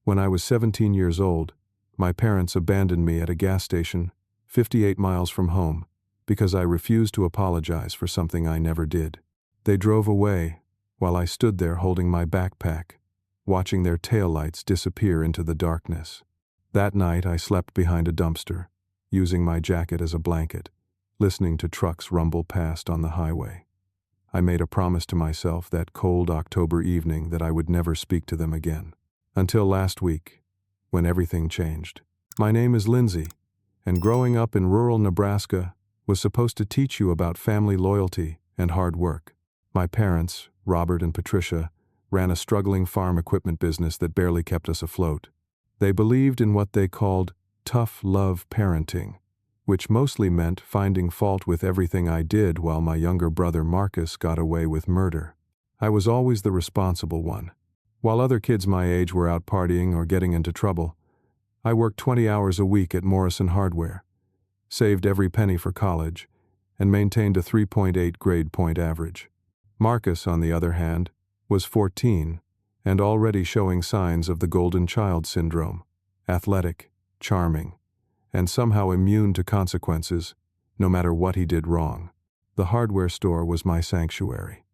When I was 17 years old, my parents abandoned me at a gas station, 58 miles from home, because I refused to apologize for something I never did. They drove away, while I stood there holding my backpack, watching their taillights disappear into the darkness. That night I slept behind a dumpster, using my jacket as a blanket, listening to trucks rumble past on the highway. I made a promise to myself that cold October evening that I would never speak to them again. Until last week, when everything changed. My name is Lindsay, and growing up in rural Nebraska was supposed to teach you about family loyalty and hard work. My parents, Robert and Patricia, ran a struggling farm equipment business that barely kept us afloat. They believed in what they called tough love parenting, which mostly meant finding fault with everything I did while my younger brother Marcus got away with murder. I was always the responsible one. While other kids my age were out partying or getting into trouble, I worked 20 hours a week at Morrison Hardware, saved every penny for college, and maintained a 3.8 grade point average. Marcus, on the other hand, was 14 and already showing signs of the golden child syndrome, athletic, charming, and somehow immune to consequences, no matter what he did wrong. The hardware store was my sanctuary.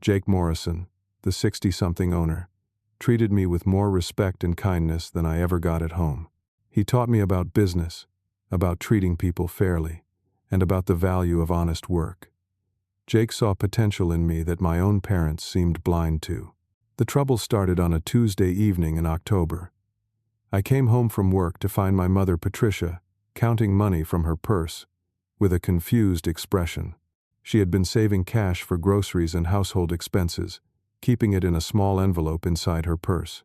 Jake Morrison, the 60-something owner, treated me with more respect and kindness than I ever got at home. He taught me about business, about treating people fairly, and about the value of honest work. Jake saw potential in me that my own parents seemed blind to. The trouble started on a Tuesday evening in October. I came home from work to find my mother Patricia counting money from her purse with a confused expression. She had been saving cash for groceries and household expenses, keeping it in a small envelope inside her purse.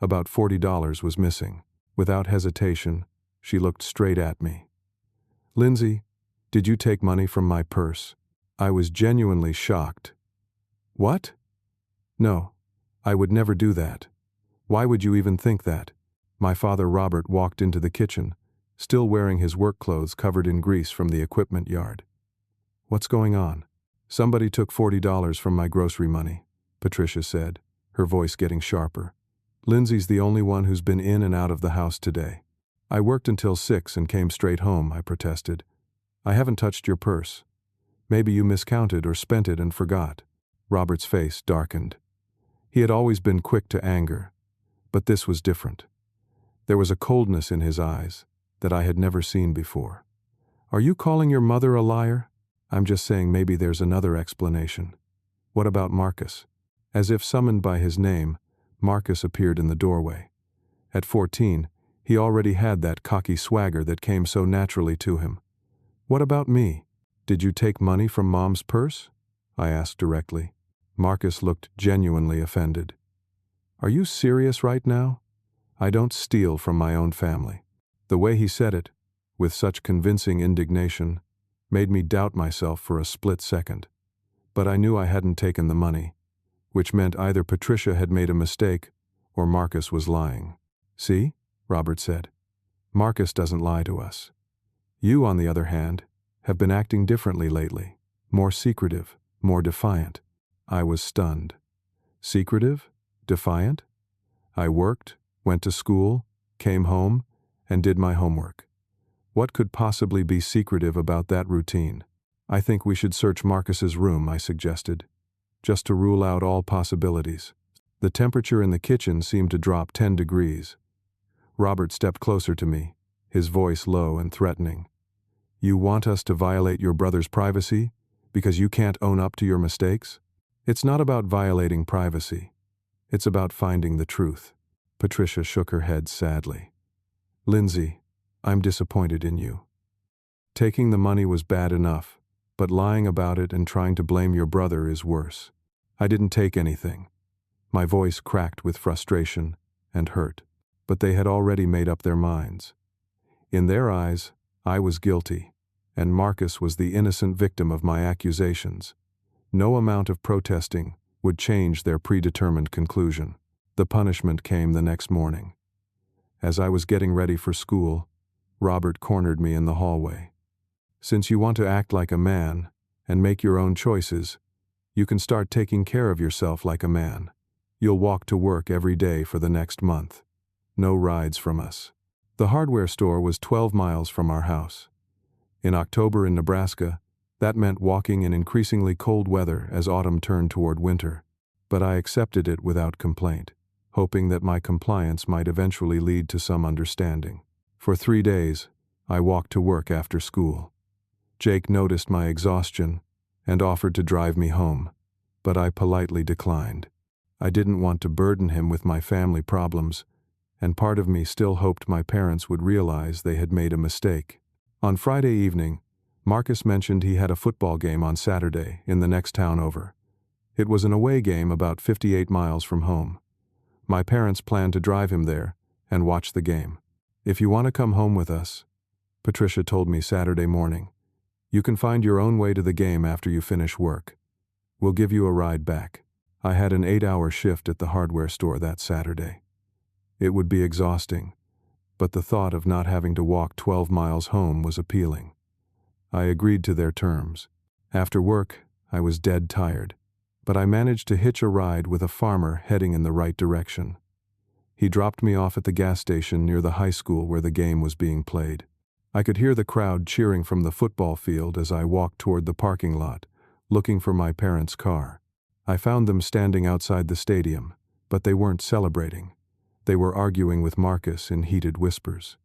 About $40 was missing. Without hesitation, she looked straight at me. "Lindsay, did you take money from my purse?" I was genuinely shocked. "What? No, I would never do that. Why would you even think that?" My father Robert walked into the kitchen, still wearing his work clothes covered in grease from the equipment yard. "What's going on?" "Somebody took $40 from my grocery money," Patricia said, her voice getting sharper. "Lindsay's the only one who's been in and out of the house today." "I worked until 6 and came straight home," I protested. "I haven't touched your purse. Maybe you miscounted or spent it and forgot." Robert's face darkened. He had always been quick to anger, but this was different. There was a coldness in his eyes that I had never seen before. "Are you calling your mother a liar?" "I'm just saying maybe there's another explanation." "What about Marcus?" As if summoned by his name, Marcus appeared in the doorway. At 14, he already had that cocky swagger that came so naturally to him. "What about me? Did you take money from Mom's purse?" I asked directly. Marcus looked genuinely offended. "Are you serious right now? I don't steal from my own family." The way he said it, with such convincing indignation, made me doubt myself for a split second. But I knew I hadn't taken the money, which meant either Patricia had made a mistake or Marcus was lying. "See?" Robert said. "Marcus doesn't lie to us. You, on the other hand, have been acting differently lately, more secretive, more defiant." I was stunned. Secretive? Defiant? I worked, went to school, came home, and did my homework. What could possibly be secretive about that routine? "I think we should search Marcus's room," I suggested, just to rule out all possibilities. The temperature in the kitchen seemed to drop 10 degrees. Robert stepped closer to me, his voice low and threatening. "You want us to violate your brother's privacy because you can't own up to your mistakes?" "It's not about violating privacy. It's about finding the truth." Patricia shook her head sadly. "Lindsay, I'm disappointed in you. Taking the money was bad enough, but lying about it and trying to blame your brother is worse." "I didn't take anything." My voice cracked with frustration and hurt, but they had already made up their minds. In their eyes, I was guilty, and Marcus was the innocent victim of my accusations. No amount of protesting would change their predetermined conclusion. The punishment came the next morning. As I was getting ready for school, Robert cornered me in the hallway. "Since you want to act like a man and make your own choices, you can start taking care of yourself like a man. You'll walk to work every day for the next month." no rides from us. The hardware store was 12 miles from our house. In October in Nebraska, that meant walking in increasingly cold weather as autumn turned toward winter. But I accepted it without complaint, hoping that my compliance might eventually lead to some understanding. For 3 days, I walked to work after school. Jake noticed my exhaustion and offered to drive me home, but I politely declined. I didn't want to burden him with my family problems, and part of me still hoped my parents would realize they had made a mistake. On Friday evening, Marcus mentioned he had a football game on Saturday in the next town over. It was an away game about 58 miles from home. My parents planned to drive him there and watch the game. "If you want to come home with us," Patricia told me Saturday morning, "you can find your own way to the game after you finish work. We'll give you a ride back." I had an 8-hour shift at the hardware store that Saturday. It would be exhausting, but the thought of not having to walk 12 miles home was appealing. I agreed to their terms. After work, I was dead tired, but I managed to hitch a ride with a farmer heading in the right direction. He dropped me off at the gas station near the high school where the game was being played. I could hear the crowd cheering from the football field as I walked toward the parking lot, looking for my parents' car. I found them standing outside the stadium, but they weren't celebrating. They were arguing with Marcus in heated whispers.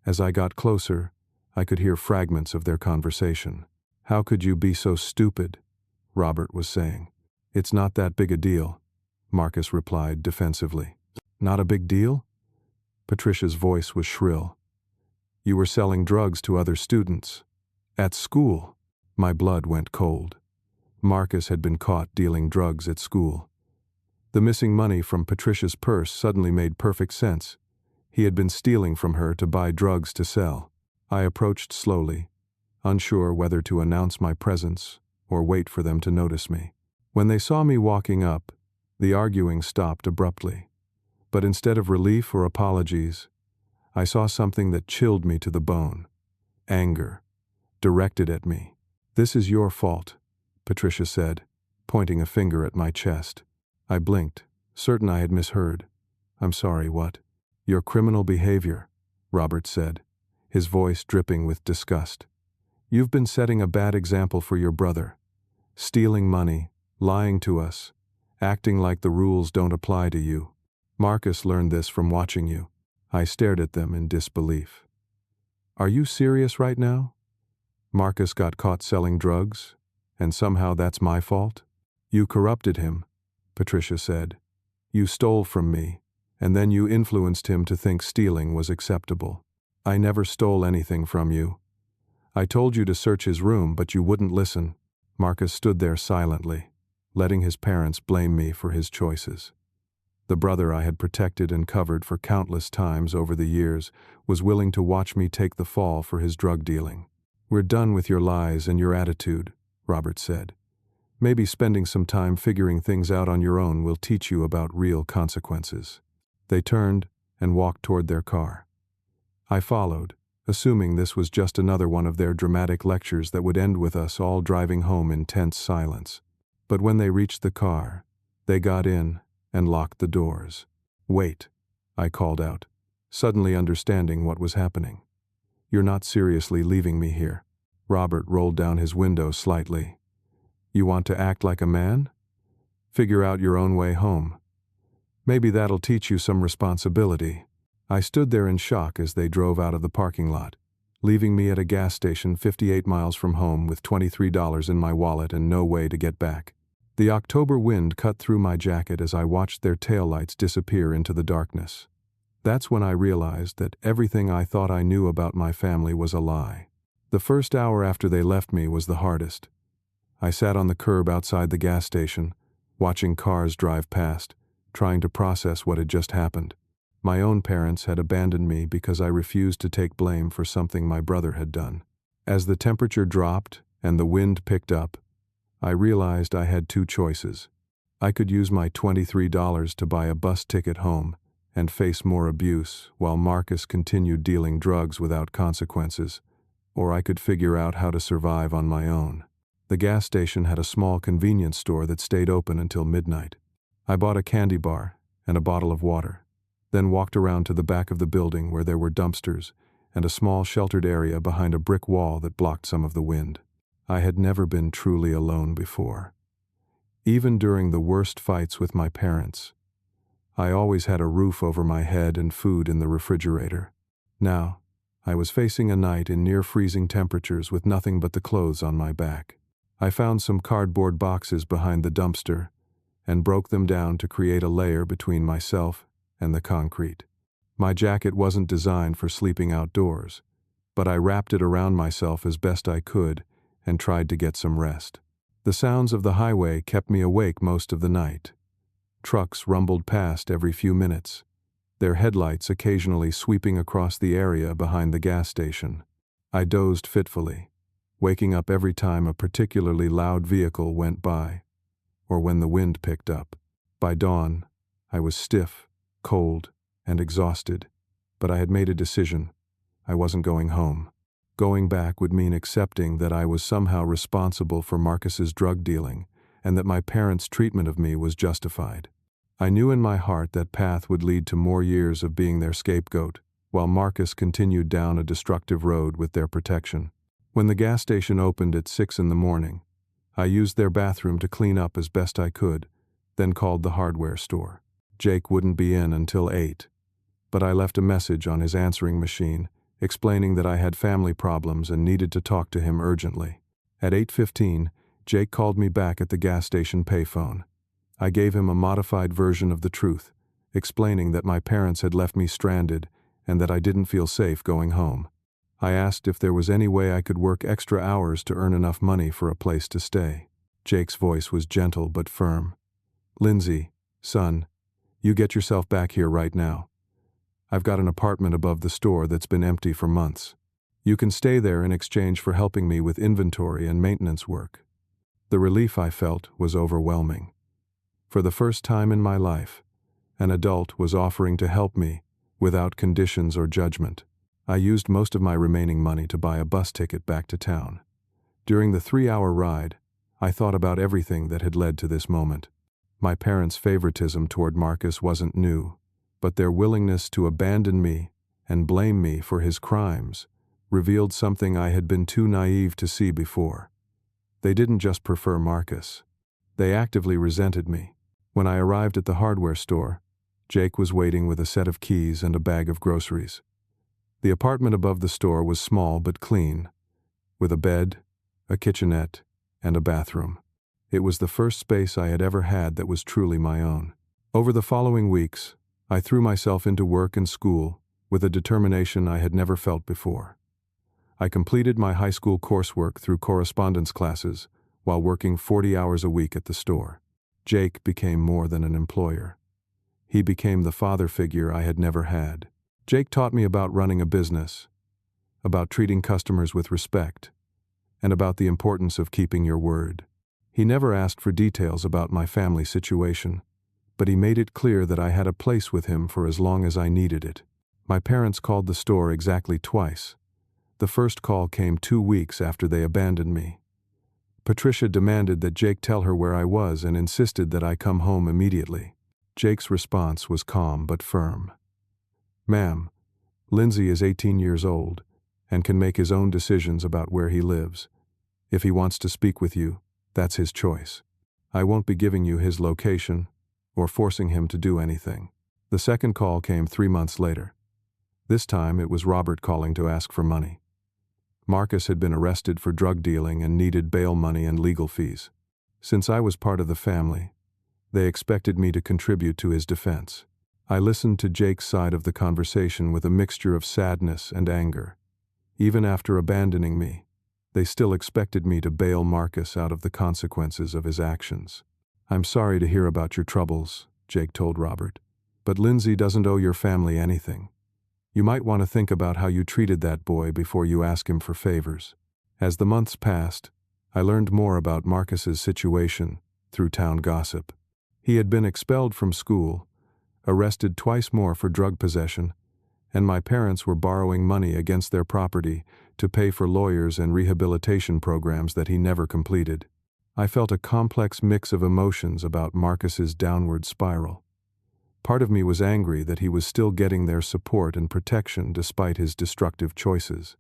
As I got closer, I could hear fragments of their conversation. "How could you be so stupid?" Robert was saying. "It's not that big a deal," Marcus replied defensively. "Not a big deal?" Patricia's voice was shrill. "You were selling drugs to other students. At school." My blood went cold. Marcus had been caught dealing drugs at school. The missing money from Patricia's purse suddenly made perfect sense. He had been stealing from her to buy drugs to sell. I approached slowly, unsure whether to announce my presence or wait for them to notice me. When they saw me walking up, the arguing stopped abruptly. But instead of relief or apologies, I saw something that chilled me to the bone. Anger, directed at me. "This is your fault," Patricia said, pointing a finger at my chest. I blinked, certain I had misheard. "I'm sorry, what?" "Your criminal behavior," Robert said, his voice dripping with disgust. "You've been setting a bad example for your brother. Stealing money, lying to us, acting like the rules don't apply to you. Marcus learned this from watching you." I stared at them in disbelief. "Are you serious right now? Marcus got caught selling drugs, and somehow that's my fault?" "You corrupted him," Patricia said. "You stole from me, and then you influenced him to think stealing was acceptable." "I never stole anything from you. I told you to search his room, but you wouldn't listen." Marcus stood there silently, letting his parents blame me for his choices. The brother I had protected and covered for countless times over the years was willing to watch me take the fall for his drug dealing. "We're done with your lies and your attitude," Robert said. "Maybe spending some time figuring things out on your own will teach you about real consequences." They turned and walked toward their car. I followed, assuming this was just another one of their dramatic lectures that would end with us all driving home in tense silence. But when they reached the car, they got in and locked the doors. "Wait," I called out, suddenly understanding what was happening. "You're not seriously leaving me here." Robert rolled down his window slightly. "You want to act like a man? Figure out your own way home. Maybe that'll teach you some responsibility." I stood there in shock as they drove out of the parking lot, leaving me at a gas station 58 miles from home with $23 in my wallet and no way to get back. The October wind cut through my jacket as I watched their taillights disappear into the darkness. That's when I realized that everything I thought I knew about my family was a lie. The first hour after they left me was the hardest. I sat on the curb outside the gas station, watching cars drive past, trying to process what had just happened. My own parents had abandoned me because I refused to take blame for something my brother had done. As the temperature dropped and the wind picked up, I realized I had two choices. I could use my $23 to buy a bus ticket home and face more abuse while Marcus continued dealing drugs without consequences, or I could figure out how to survive on my own. The gas station had a small convenience store that stayed open until midnight. I bought a candy bar and a bottle of water. then walked around to the back of the building where there were dumpsters and a small sheltered area behind a brick wall that blocked some of the wind. I had never been truly alone before. Even during the worst fights with my parents, I always had a roof over my head and food in the refrigerator. Now, I was facing a night in near-freezing temperatures with nothing but the clothes on my back. I found some cardboard boxes behind the dumpster and broke them down to create a layer between myself and the concrete. My jacket wasn't designed for sleeping outdoors, but I wrapped it around myself as best I could and tried to get some rest. The sounds of the highway kept me awake most of the night. Trucks rumbled past every few minutes, their headlights occasionally sweeping across the area behind the gas station. I dozed fitfully, waking up every time a particularly loud vehicle went by, or when the wind picked up. By dawn, I was stiff, cold, and exhausted, but I had made a decision. I wasn't going home. Going back would mean accepting that I was somehow responsible for Marcus's drug dealing, and that my parents' treatment of me was justified. I knew in my heart that path would lead to more years of being their scapegoat, while Marcus continued down a destructive road with their protection. When the gas station opened at 6 in the morning, I used their bathroom to clean up as best I could, then called the hardware store. Jake wouldn't be in until 8, but I left a message on his answering machine, explaining that I had family problems and needed to talk to him urgently. At 8:15, Jake called me back at the gas station payphone. I gave him a modified version of the truth, explaining that my parents had left me stranded and that I didn't feel safe going home. I asked if there was any way I could work extra hours to earn enough money for a place to stay. Jake's voice was gentle but firm. "Lindsay, son, you get yourself back here right now. I've got an apartment above the store that's been empty for months. You can stay there in exchange for helping me with inventory and maintenance work." The relief I felt was overwhelming. For the first time in my life, an adult was offering to help me without conditions or judgment. I used most of my remaining money to buy a bus ticket back to town. During the 3-hour ride, I thought about everything that had led to this moment. My parents' favoritism toward Marcus wasn't new, but their willingness to abandon me and blame me for his crimes revealed something I had been too naive to see before. They didn't just prefer Marcus. They actively resented me. When I arrived at the hardware store, Jake was waiting with a set of keys and a bag of groceries. The apartment above the store was small but clean, with a bed, a kitchenette, and a bathroom. It was the first space I had ever had that was truly my own. Over the following weeks, I threw myself into work and school with a determination I had never felt before. I completed my high school coursework through correspondence classes while working 40 hours a week at the store. Jake became more than an employer. He became the father figure I had never had. Jake taught me about running a business, about treating customers with respect, and about the importance of keeping your word. He never asked for details about my family situation, but he made it clear that I had a place with him for as long as I needed it. My parents called the store exactly twice. The first call came 2 weeks after they abandoned me. Patricia demanded that Jake tell her where I was and insisted that I come home immediately. Jake's response was calm but firm. "Ma'am, Lindsay is 18 years old and can make his own decisions about where he lives. If he wants to speak with you, that's his choice. I won't be giving you his location or forcing him to do anything." The second call came 3 months later. This time it was Robert calling to ask for money. Marcus had been arrested for drug dealing and needed bail money and legal fees. Since I was part of the family, they expected me to contribute to his defense. I listened to Jake's side of the conversation with a mixture of sadness and anger. Even after abandoning me, they still expected me to bail Marcus out of the consequences of his actions. "I'm sorry to hear about your troubles," Jake told Robert, "but Lindsay doesn't owe your family anything. You might want to think about how you treated that boy before you ask him for favors." As the months passed, I learned more about Marcus's situation through town gossip. He had been expelled from school, arrested twice more for drug possession, and my parents were borrowing money against their property to pay for lawyers and rehabilitation programs that he never completed. I felt a complex mix of emotions about Marcus's downward spiral. Part of me was angry that he was still getting their support and protection despite his destructive choices.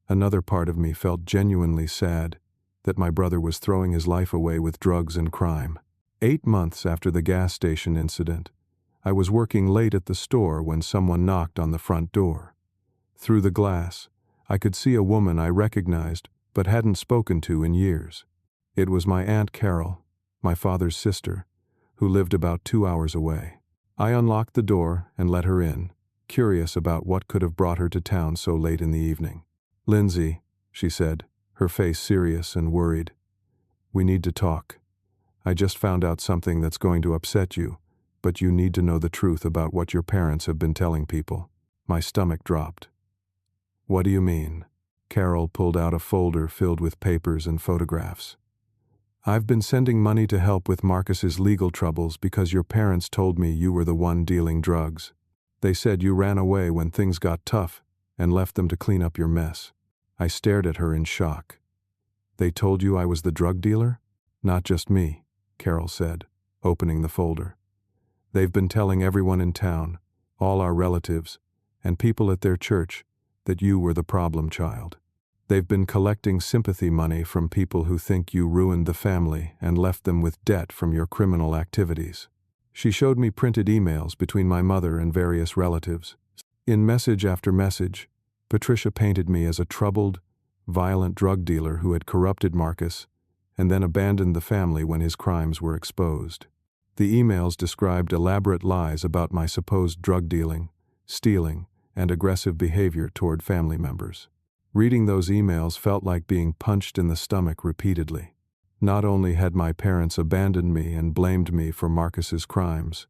Another part of me felt genuinely sad that my brother was throwing his life away with drugs and crime. 8 months after the gas station incident, I was working late at the store when someone knocked on the front door. Through the glass, I could see a woman I recognized but hadn't spoken to in years. It was my Aunt Carol, my father's sister, who lived about 2 hours away. I unlocked the door and let her in, curious about what could have brought her to town so late in the evening. "Lindsay," she said, her face serious and worried. "We need to talk. I just found out something that's going to upset you, but you need to know the truth about what your parents have been telling people." My stomach dropped. "What do you mean?" Carol pulled out a folder filled with papers and photographs. "I've been sending money to help with Marcus's legal troubles because your parents told me you were the one dealing drugs. They said you ran away when things got tough and left them to clean up your mess." I stared at her in shock. "They told you I was the drug dealer?" "Not just me," Carol said, opening the folder. "They've been telling everyone in town, all our relatives, and people at their church, that you were the problem child. They've been collecting sympathy money from people who think you ruined the family and left them with debt from your criminal activities." She showed me printed emails between my mother and various relatives. In message after message, Patricia painted me as a troubled, violent drug dealer who had corrupted Marcus and then abandoned the family when his crimes were exposed. The emails described elaborate lies about my supposed drug dealing, stealing, and aggressive behavior toward family members. Reading those emails felt like being punched in the stomach repeatedly. Not only had my parents abandoned me and blamed me for Marcus's crimes,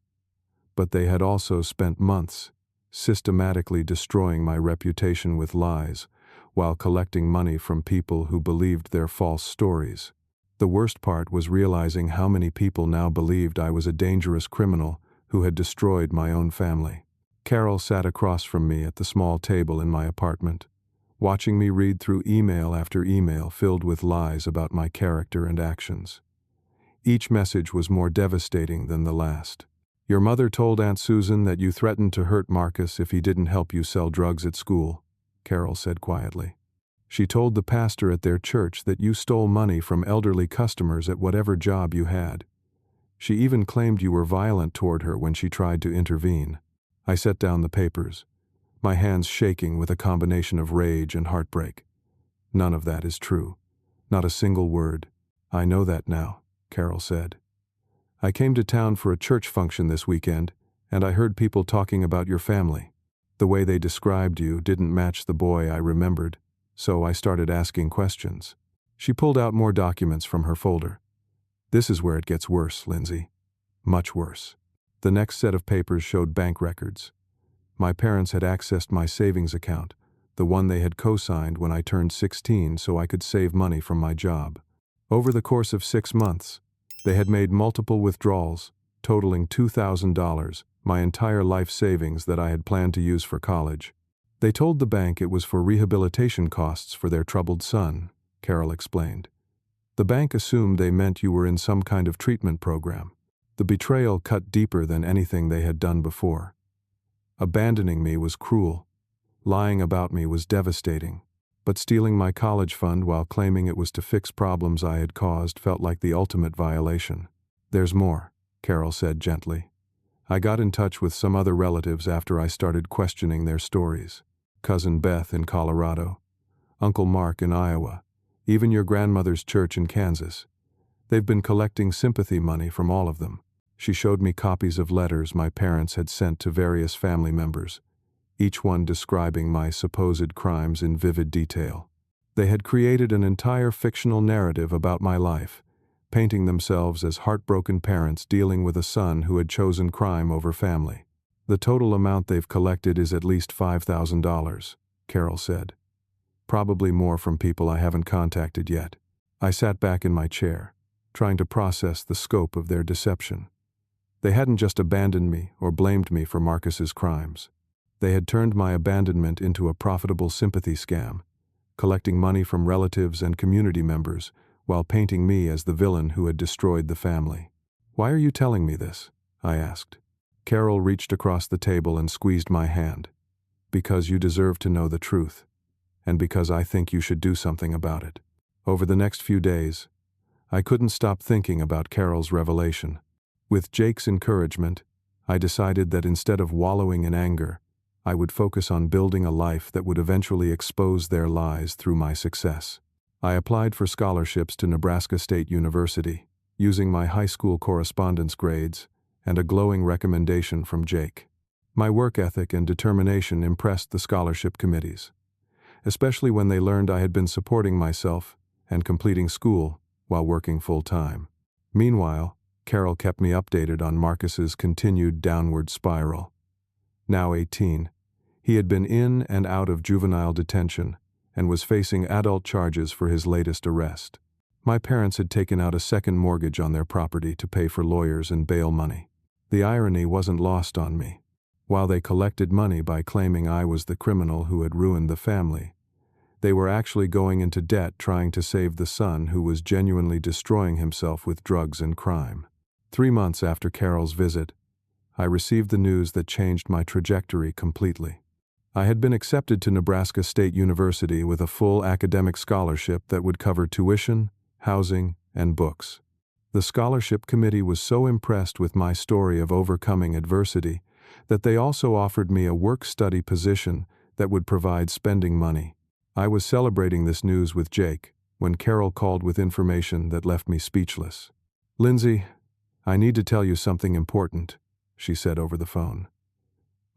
but they had also spent months systematically destroying my reputation with lies while collecting money from people who believed their false stories. The worst part was realizing how many people now believed I was a dangerous criminal who had destroyed my own family. Carol sat across from me at the small table in my apartment, watching me read through email after email filled with lies about my character and actions. Each message was more devastating than the last. "Your mother told Aunt Susan that you threatened to hurt Marcus if he didn't help you sell drugs at school," Carol said quietly. "She told the pastor at their church that you stole money from elderly customers at whatever job you had. She even claimed you were violent toward her when she tried to intervene." I set down the papers, my hands shaking with a combination of rage and heartbreak. "None of that is true. Not a single word." "I know that now," Carol said. "I came to town for a church function this weekend, and I heard people talking about your family. The way they described you didn't match the boy I remembered, so I started asking questions." She pulled out more documents from her folder. "This is where it gets worse, Lindsay. Much worse." The next set of papers showed bank records. My parents had accessed my savings account, the one they had co-signed when I turned 16 so I could save money from my job. Over the course of 6 months, they had made multiple withdrawals, totaling $2,000, my entire life savings that I had planned to use for college. "They told the bank it was for rehabilitation costs for their troubled son," Carol explained. "The bank assumed they meant you were in some kind of treatment program." The betrayal cut deeper than anything they had done before. Abandoning me was cruel. Lying about me was devastating. But stealing my college fund while claiming it was to fix problems I had caused felt like the ultimate violation. "There's more," Carol said gently. "I got in touch with some other relatives after I started questioning their stories. Cousin Beth in Colorado, Uncle Mark in Iowa, even your grandmother's church in Kansas. They've been collecting sympathy money from all of them." She showed me copies of letters my parents had sent to various family members, each one describing my supposed crimes in vivid detail. They had created an entire fictional narrative about my life, painting themselves as heartbroken parents dealing with a son who had chosen crime over family. "The total amount they've collected is at least $5,000, Carol said. "Probably more from people I haven't contacted yet." I sat back in my chair, trying to process the scope of their deception. They hadn't just abandoned me or blamed me for Marcus's crimes. They had turned my abandonment into a profitable sympathy scam, collecting money from relatives and community members while painting me as the villain who had destroyed the family. "Why are you telling me this?" I asked. Carol reached across the table and squeezed my hand. Because you deserve to know the truth, and because I think you should do something about it. Over the next few days, I couldn't stop thinking about Carol's revelation. With Jake's encouragement, I decided that instead of wallowing in anger, I would focus on building a life that would eventually expose their lies through my success. I applied for scholarships to Nebraska State University, using my high school correspondence grades and a glowing recommendation from Jake. My work ethic and determination impressed the scholarship committees, especially when they learned I had been supporting myself and completing school while working full-time. Meanwhile, Carol kept me updated on Marcus's continued downward spiral. Now 18, he had been in and out of juvenile detention and was facing adult charges for his latest arrest. My parents had taken out a second mortgage on their property to pay for lawyers and bail money. The irony wasn't lost on me. While they collected money by claiming I was the criminal who had ruined the family, they were actually going into debt trying to save the son who was genuinely destroying himself with drugs and crime. 3 months after Carol's visit, I received the news that changed my trajectory completely. I had been accepted to Nebraska State University with a full academic scholarship that would cover tuition, housing, and books. The scholarship committee was so impressed with my story of overcoming adversity that they also offered me a work-study position that would provide spending money. I was celebrating this news with Jake when Carol called with information that left me speechless. "Lindsay, I need to tell you something important," she said over the phone.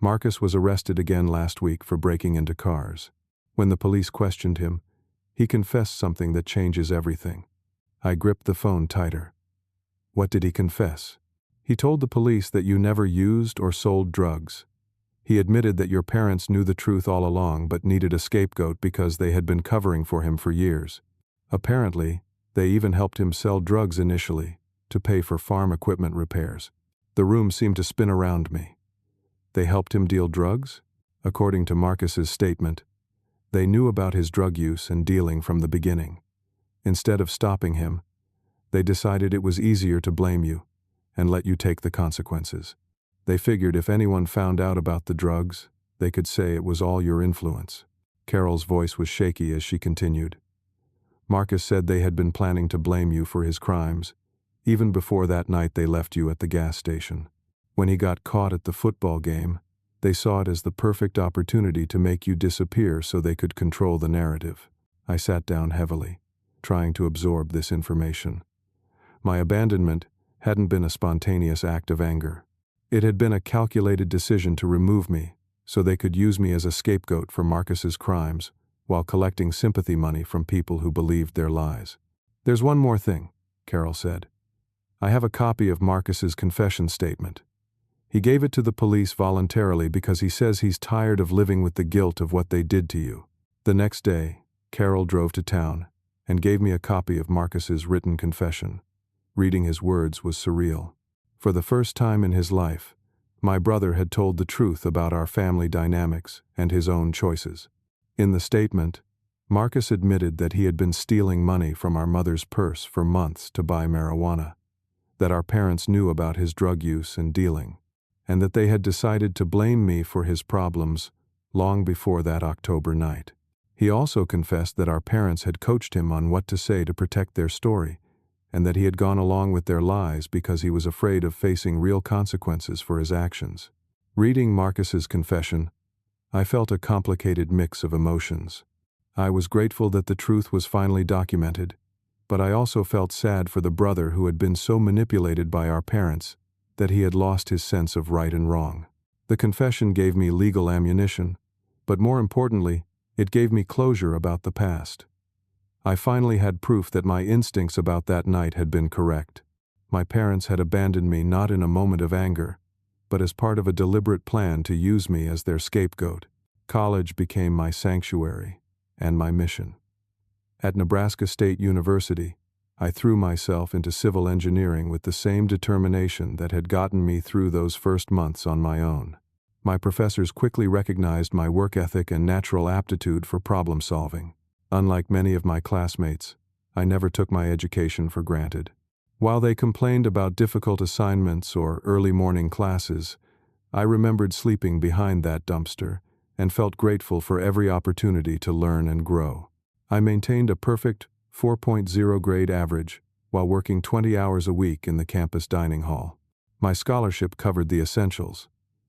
"Marcus was arrested again last week for breaking into cars. When the police questioned him, he confessed something that changes everything." I gripped the phone tighter. "What did he confess?" "He told the police that you never used or sold drugs. He admitted that your parents knew the truth all along but needed a scapegoat because they had been covering for him for years. Apparently, they even helped him sell drugs initially to pay for farm equipment repairs." The room seemed to spin around me. They helped him deal drugs? According to Marcus's statement, they knew about his drug use and dealing from the beginning. Instead of stopping him, they decided it was easier to blame you and let you take the consequences. They figured if anyone found out about the drugs, they could say it was all your influence. Carol's voice was shaky as she continued. "Marcus said they had been planning to blame you for his crimes, even before that night they left you at the gas station. When he got caught at the football game, they saw it as the perfect opportunity to make you disappear so they could control the narrative." I sat down heavily, trying to absorb this information. My abandonment hadn't been a spontaneous act of anger. It had been a calculated decision to remove me so they could use me as a scapegoat for Marcus's crimes while collecting sympathy money from people who believed their lies. "There's one more thing," Carol said. "I have a copy of Marcus's confession statement. He gave it to the police voluntarily because he says he's tired of living with the guilt of what they did to you." The next day, Carol drove to town and gave me a copy of Marcus's written confession. Reading his words was surreal. For the first time in his life, my brother had told the truth about our family dynamics and his own choices. In the statement, Marcus admitted that he had been stealing money from our mother's purse for months to buy marijuana, that our parents knew about his drug use and dealing, and that they had decided to blame me for his problems long before that October night. He also confessed that our parents had coached him on what to say to protect their story, and that he had gone along with their lies because he was afraid of facing real consequences for his actions. Reading Marcus's confession, I felt a complicated mix of emotions. I was grateful that the truth was finally documented, but I also felt sad for the brother who had been so manipulated by our parents that he had lost his sense of right and wrong. The confession gave me legal ammunition, but more importantly, it gave me closure about the past. I finally had proof that my instincts about that night had been correct. My parents had abandoned me not in a moment of anger, but as part of a deliberate plan to use me as their scapegoat. College became my sanctuary and my mission. At Nebraska State University, I threw myself into civil engineering with the same determination that had gotten me through those first months on my own. My professors quickly recognized my work ethic and natural aptitude for problem solving. Unlike many of my classmates, I never took my education for granted. While they complained about difficult assignments or early morning classes, I remembered sleeping behind that dumpster and felt grateful for every opportunity to learn and grow. I maintained a perfect 4.0 grade average while working 20 hours a week in the campus dining hall. My scholarship covered the essentials,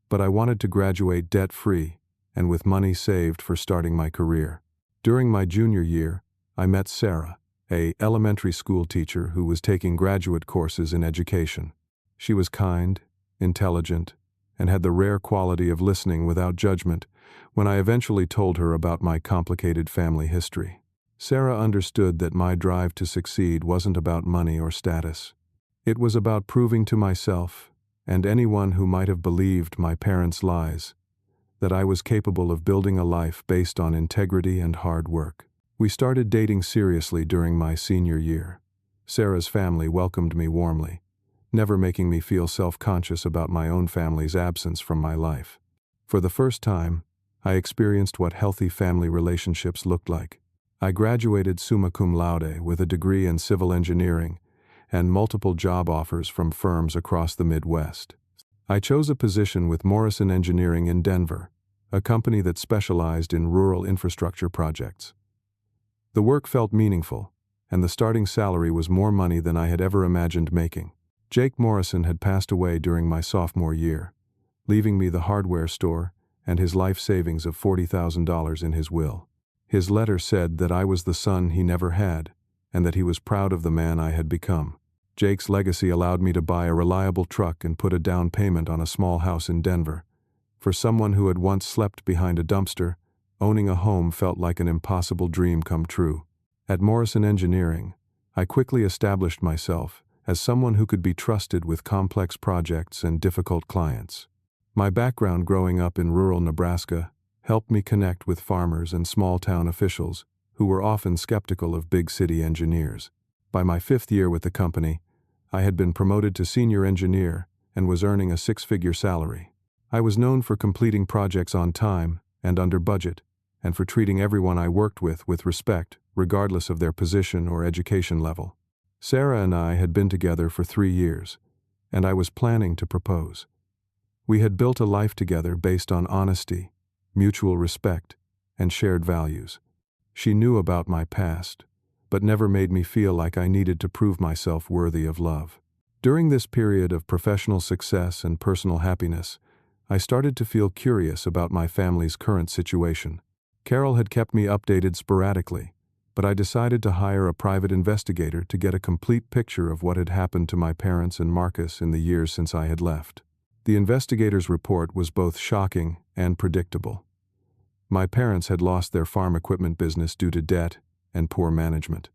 but I wanted to graduate debt-free and with money saved for starting my career. During my junior year, I met Sarah, an elementary school teacher who was taking graduate courses in education. She was kind, intelligent, and had the rare quality of listening without judgment when I eventually told her about my complicated family history. Sarah understood that my drive to succeed wasn't about money or status. It was about proving to myself, and anyone who might have believed my parents' lies, that I was capable of building a life based on integrity and hard work. We started dating seriously during my senior year. Sarah's family welcomed me warmly, never making me feel self-conscious about my own family's absence from my life. For the first time, I experienced what healthy family relationships looked like. I graduated summa cum laude with a degree in civil engineering and multiple job offers from firms across the Midwest. I chose a position with Morrison Engineering in Denver, a company that specialized in rural infrastructure projects. The work felt meaningful, and the starting salary was more money than I had ever imagined making. Jake Morrison had passed away during my sophomore year, leaving me the hardware store and his life savings of $40,000 in his will. His letter said that I was the son he never had, and that he was proud of the man I had become. Jake's legacy allowed me to buy a reliable truck and put a down payment on a small house in Denver. For someone who had once slept behind a dumpster, owning a home felt like an impossible dream come true. At Morrison Engineering, I quickly established myself as someone who could be trusted with complex projects and difficult clients. My background growing up in rural Nebraska helped me connect with farmers and small-town officials who were often skeptical of big-city engineers. By my 5th year with the company, I had been promoted to senior engineer and was earning a 6-figure salary. I was known for completing projects on time and under budget, and for treating everyone I worked with respect, regardless of their position or education level. Sarah and I had been together for 3 years, and I was planning to propose. We had built a life together based on honesty, mutual respect, and shared values. She knew about my past, but never made me feel like I needed to prove myself worthy of love. During this period of professional success and personal happiness, I started to feel curious about my family's current situation. Carol had kept me updated sporadically, but I decided to hire a private investigator to get a complete picture of what had happened to my parents and Marcus in the years since I had left. The investigator's report was both shocking and predictable. My parents had lost their farm equipment business due to debt and poor management.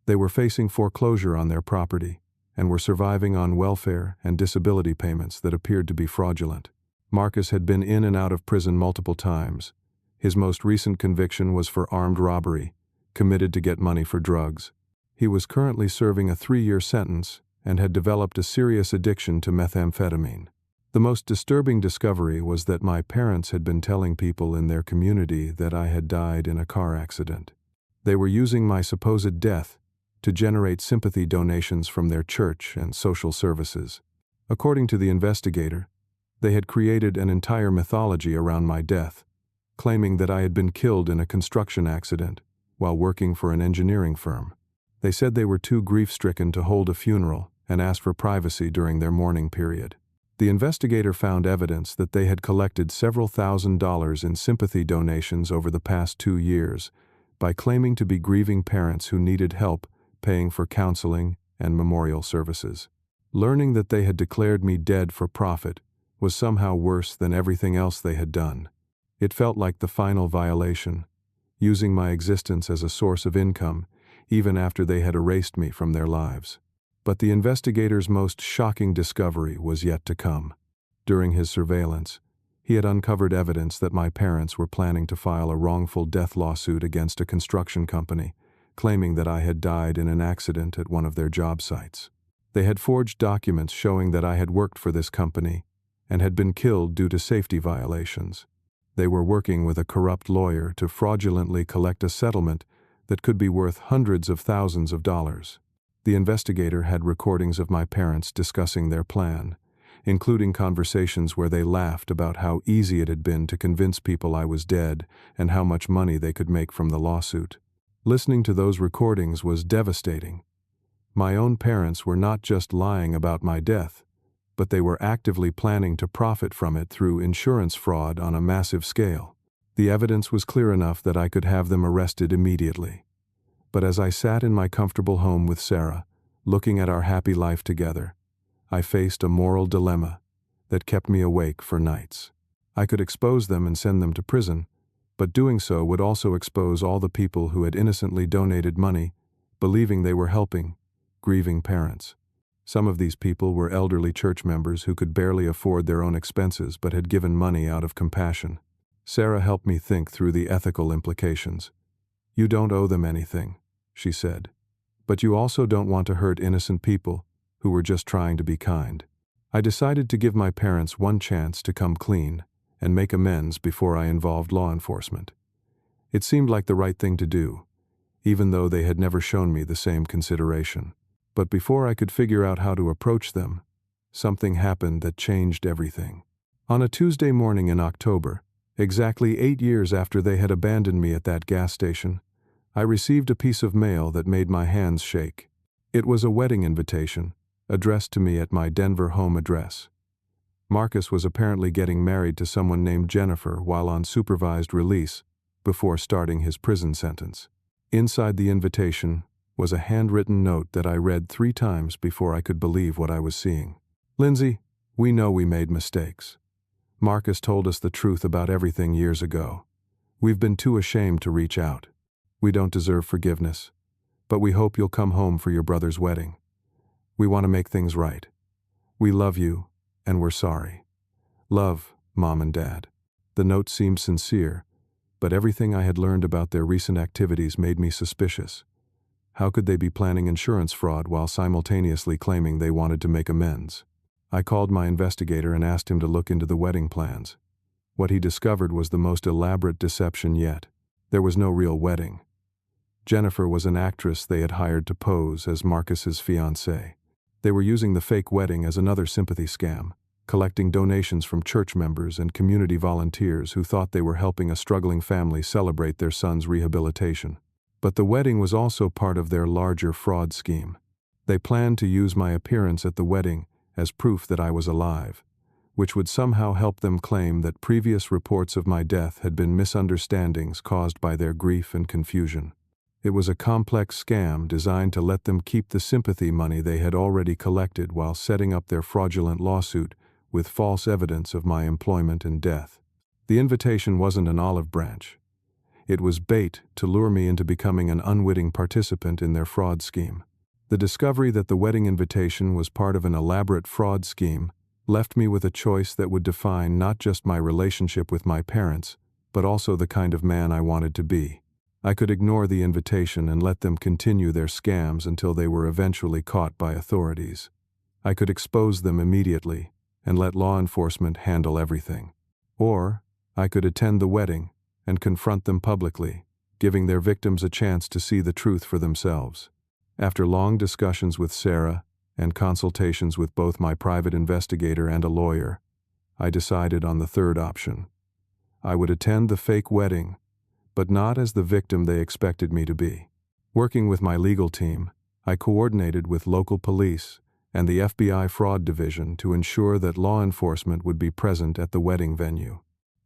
They were facing foreclosure on their property and were surviving on welfare and disability payments that appeared to be fraudulent. Marcus had been in and out of prison multiple times. His most recent conviction was for armed robbery, committed to get money for drugs. He was currently serving a 3-year sentence and had developed a serious addiction to methamphetamine. The most disturbing discovery was that my parents had been telling people in their community that I had died in a car accident. They were using my supposed death to generate sympathy donations from their church and social services. According to the investigator, they had created an entire mythology around my death, claiming that I had been killed in a construction accident while working for an engineering firm. They said they were too grief-stricken to hold a funeral and asked for privacy during their mourning period. The investigator found evidence that they had collected several $1,000s in sympathy donations over the past 2 years by claiming to be grieving parents who needed help paying for counseling and memorial services. Learning that they had declared me dead for profit was somehow worse than everything else they had done. It felt like the final violation, using my existence as a source of income even after they had erased me from their lives. But the investigator's most shocking discovery was yet to come. During his surveillance, he had uncovered evidence that my parents were planning to file a wrongful death lawsuit against a construction company, claiming that I had died in an accident at one of their job sites. They had forged documents showing that I had worked for this company and had been killed due to safety violations. They were working with a corrupt lawyer to fraudulently collect a settlement that could be worth hundreds of thousands of dollars. The investigator had recordings of my parents discussing their plan, including conversations where they laughed about how easy it had been to convince people I was dead and how much money they could make from the lawsuit. Listening to those recordings was devastating. My own parents were not just lying about my death, but they were actively planning to profit from it through insurance fraud on a massive scale. The evidence was clear enough that I could have them arrested immediately. But as I sat in my comfortable home with Sarah, looking at our happy life together, I faced a moral dilemma that kept me awake for nights. I could expose them and send them to prison, but doing so would also expose all the people who had innocently donated money, believing they were helping grieving parents. Some of these people were elderly church members who could barely afford their own expenses but had given money out of compassion. Sarah helped me think through the ethical implications. "You don't owe them anything," she said. "But you also don't want to hurt innocent people who were just trying to be kind." I decided to give my parents one chance to come clean and make amends before I involved law enforcement. It seemed like the right thing to do, even though they had never shown me the same consideration. But before I could figure out how to approach them, something happened that changed everything. On a Tuesday morning in October, exactly 8 years after they had abandoned me at that gas station, I received a piece of mail that made my hands shake. It was a wedding invitation, addressed to me at my Denver home address. Marcus was apparently getting married to someone named Jennifer while on supervised release before starting his prison sentence. Inside the invitation was a handwritten note that I read 3 times before I could believe what I was seeing. "Lindsay, we know we made mistakes. Marcus told us the truth about everything years ago. We've been too ashamed to reach out. We don't deserve forgiveness, but we hope you'll come home for your brother's wedding. We want to make things right. We love you, and we're sorry. Love, Mom and Dad." The note seemed sincere, but everything I had learned about their recent activities made me suspicious. How could they be planning insurance fraud while simultaneously claiming they wanted to make amends? I called my investigator and asked him to look into the wedding plans. What he discovered was the most elaborate deception yet. There was no real wedding. Jennifer was an actress they had hired to pose as Marcus's fiancée. They were using the fake wedding as another sympathy scam, collecting donations from church members and community volunteers who thought they were helping a struggling family celebrate their son's rehabilitation. But the wedding was also part of their larger fraud scheme. They planned to use my appearance at the wedding as proof that I was alive, which would somehow help them claim that previous reports of my death had been misunderstandings caused by their grief and confusion. It was a complex scam designed to let them keep the sympathy money they had already collected while setting up their fraudulent lawsuit with false evidence of my employment and death. The invitation wasn't an olive branch. It was bait to lure me into becoming an unwitting participant in their fraud scheme. The discovery that the wedding invitation was part of an elaborate fraud scheme left me with a choice that would define not just my relationship with my parents, but also the kind of man I wanted to be. I could ignore the invitation and let them continue their scams until they were eventually caught by authorities. I could expose them immediately and let law enforcement handle everything. Or I could attend the wedding and confront them publicly, giving their victims a chance to see the truth for themselves. After long discussions with Sarah and consultations with both my private investigator and a lawyer, I decided on the third option. I would attend the fake wedding, but not as the victim they expected me to be. Working with my legal team, I coordinated with local police and the FBI fraud division to ensure that law enforcement would be present at the wedding venue.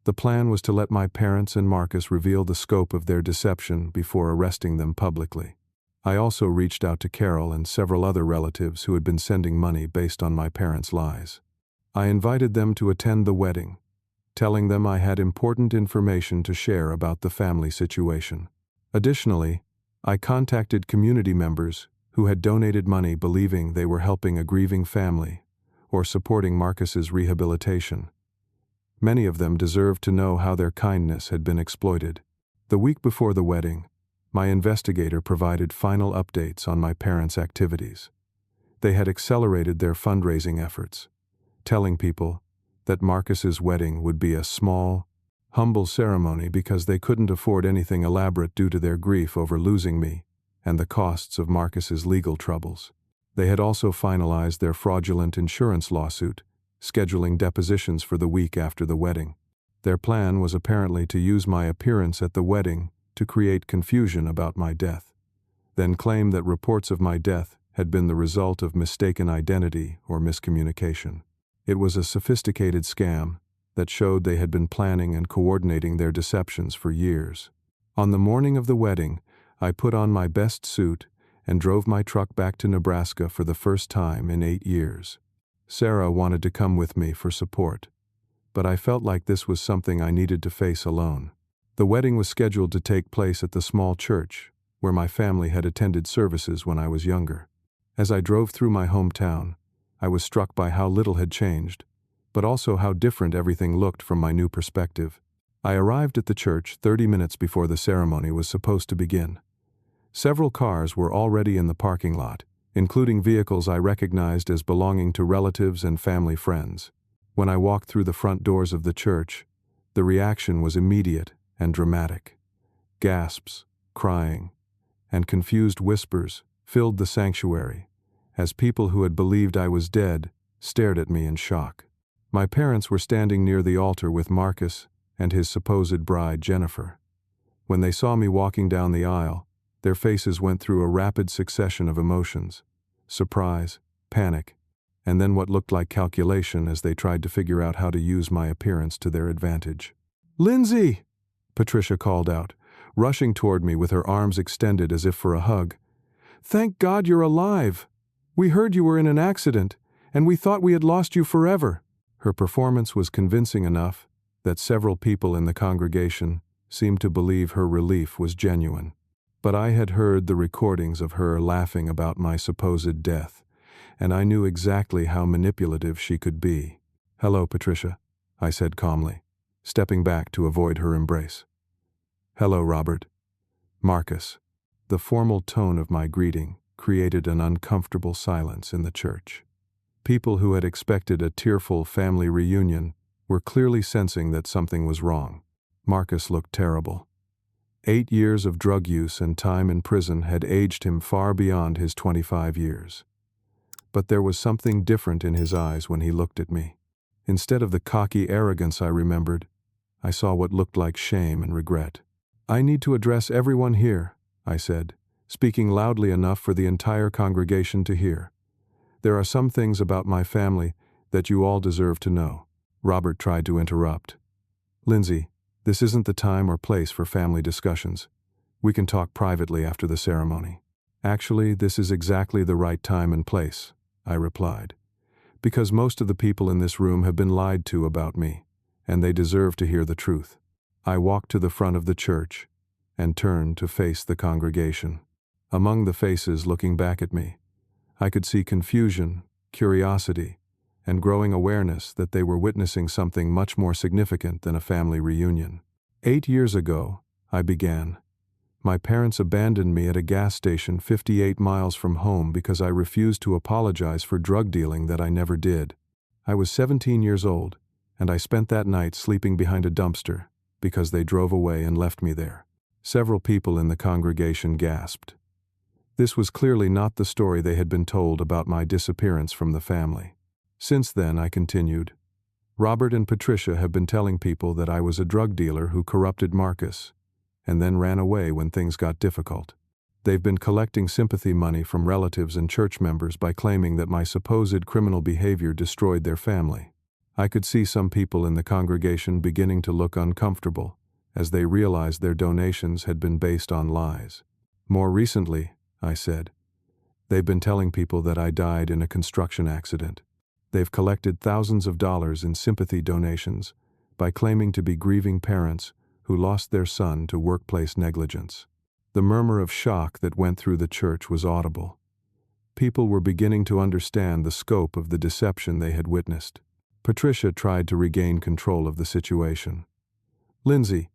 The plan was to let my parents and Marcus reveal the scope of their deception before arresting them publicly. I also reached out to Carol and several other relatives who had been sending money based on my parents' lies. I invited them to attend the wedding, telling them I had important information to share about the family situation. Additionally, I contacted community members who had donated money believing they were helping a grieving family or supporting Marcus's rehabilitation. Many of them deserved to know how their kindness had been exploited. The week before the wedding, my investigator provided final updates on my parents' activities. They had accelerated their fundraising efforts, telling people that Marcus's wedding would be a small, humble ceremony because they couldn't afford anything elaborate due to their grief over losing me and the costs of Marcus's legal troubles. They had also finalized their fraudulent insurance lawsuit, scheduling depositions for the week after the wedding. Their plan was apparently to use my appearance at the wedding to create confusion about my death, then claim that reports of my death had been the result of mistaken identity or miscommunication. It was a sophisticated scam that showed they had been planning and coordinating their deceptions for years. On the morning of the wedding, I put on my best suit and drove my truck back to Nebraska for the first time in 8 years. Sarah wanted to come with me for support, but I felt like this was something I needed to face alone. The wedding was scheduled to take place at the small church where my family had attended services when I was younger. As I drove through my hometown, I was struck by how little had changed, but also how different everything looked from my new perspective. I arrived at the church 30 minutes before the ceremony was supposed to begin. Several cars were already in the parking lot, including vehicles I recognized as belonging to relatives and family friends. When I walked through the front doors of the church, the reaction was immediate and dramatic. Gasps, crying, and confused whispers filled the sanctuary as people who had believed I was dead stared at me in shock. My parents were standing near the altar with Marcus and his supposed bride Jennifer. When they saw me walking down the aisle, their faces went through a rapid succession of emotions: surprise, panic, and then what looked like calculation as they tried to figure out how to use my appearance to their advantage. "Lindsay!" Patricia called out, rushing toward me with her arms extended as if for a hug. "Thank God you're alive! We heard you were in an accident, and we thought we had lost you forever." Her performance was convincing enough that several people in the congregation seemed to believe her relief was genuine. But I had heard the recordings of her laughing about my supposed death, and I knew exactly how manipulative she could be. "Hello, Patricia," I said calmly, stepping back to avoid her embrace. "Hello, Robert." Marcus. The formal tone of my greeting created an uncomfortable silence in the church. People who had expected a tearful family reunion were clearly sensing that something was wrong. Marcus looked terrible. 8 years of drug use and time in prison had aged him far beyond his 25 years. But there was something different in his eyes when he looked at me. Instead of the cocky arrogance I remembered, I saw what looked like shame and regret. "I need to address everyone here," I said, speaking loudly enough for the entire congregation to hear. "There are some things about my family that you all deserve to know." Robert tried to interrupt. "Lindsay, this isn't the time or place for family discussions. We can talk privately after the ceremony." "Actually, this is exactly the right time and place," I replied, "because most of the people in this room have been lied to about me, and they deserve to hear the truth." I walked to the front of the church and turned to face the congregation. Among the faces looking back at me, I could see confusion, curiosity, and growing awareness that they were witnessing something much more significant than a family reunion. 8 years ago, I began. My parents abandoned me at a gas station 58 miles from home because I refused to apologize for drug dealing that I never did. I was 17 years old, and I spent that night sleeping behind a dumpster because they drove away and left me there. Several people in the congregation gasped. This was clearly not the story they had been told about my disappearance from the family. Since then, I continued, Robert and Patricia have been telling people that I was a drug dealer who corrupted Marcus, and then ran away when things got difficult. They've been collecting sympathy money from relatives and church members by claiming that my supposed criminal behavior destroyed their family. I could see some people in the congregation beginning to look uncomfortable as they realized their donations had been based on lies. "More recently," I said, "they've been telling people that I died in a construction accident. They've collected thousands of dollars in sympathy donations by claiming to be grieving parents who lost their son to workplace negligence." The murmur of shock that went through the church was audible. People were beginning to understand the scope of the deception they had witnessed. Patricia tried to regain control of the situation. "Lindsay,